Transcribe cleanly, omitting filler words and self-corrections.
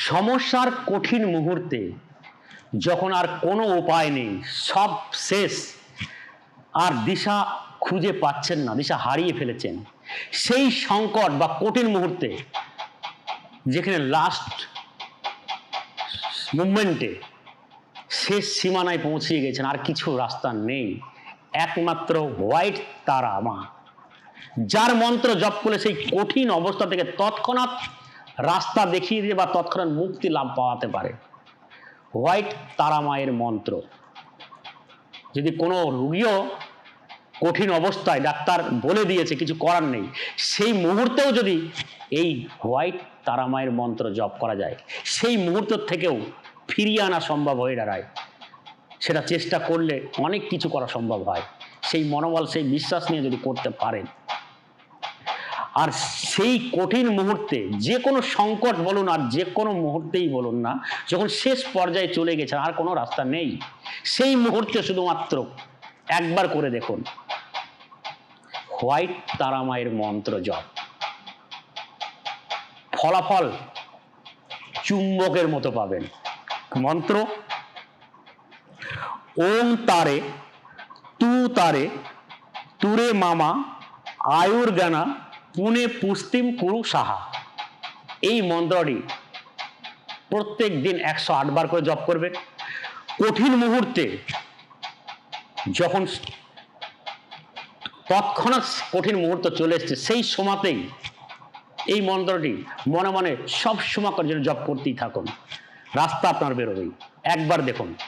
সমস্যার কঠিন মুহূর্তে যখন আর কোনো উপায় নেই, সব শেষ, আর দিশা খুঁজে পাচ্ছেন না, দিশা হারিয়ে ফেলেছেন, সেই সংকট বা কঠিন মুহূর্তে যেখানে লাস্ট মুভমেন্টে শেষ সীমানায় পৌঁছিয়ে গেছেন, আর কিছু রাস্তা নেই, একমাত্র হোয়াইট তারা মা, যার মন্ত্র জপ করলে সেই কঠিন অবস্থা থেকে তৎক্ষণাৎ রাস্তা দেখিয়ে দিয়ে বা তৎক্ষণাৎ মুক্তি লাভ পাওয়াতে পারে। হোয়াইট তারা মায়ের মন্ত্র। যদি কোনো রোগীও কঠিন অবস্থায় ডাক্তার বলে দিয়েছে কিছু করার নেই, সেই মুহূর্তেও যদি এই হোয়াইট তারা মায়ের মন্ত্র জপ করা যায়, সেই মুহূর্ত থেকেও ফিরিয়ে আনা সম্ভব হয়ে দাঁড়ায়। সেটা চেষ্টা করলে অনেক কিছু করা সম্ভব হয়। সেই মনোবল, সেই বিশ্বাস নিয়ে যদি করতে পারেন, আর সেই কঠিন মুহূর্তে যে কোনো সংকট বলুন আর যে কোনো মুহূর্তেই বলুন না, যখন শেষ পর্যায়ে চলে গেছেন, আর কোনো রাস্তা নেই, সেই মুহূর্তে শুধুমাত্র একবার করে দেখুন হোয়াইট তারা মায়ের মন্ত্র জপ। ফলাফল চুম্বকের মতো পাবেন। মন্ত্র: ওম তারে তু তারে তুরে মামা আয়ুর্গানা পুনে পুস্তিম কুরু সাহা। এই মন্ত্রটি প্রত্যেক দিন 108 বার করে জপ করবেন। কঠিন মুহূর্তে যখন তৎক্ষণাৎ কঠিন মুহূর্ত চলে এসছে, সেই সময়তেই এই মন্ত্রটি মনে মনে সব সময় জন্য জপ করতেই থাকুন, রাস্তা আপনার বেরোবেই। একবার দেখুন।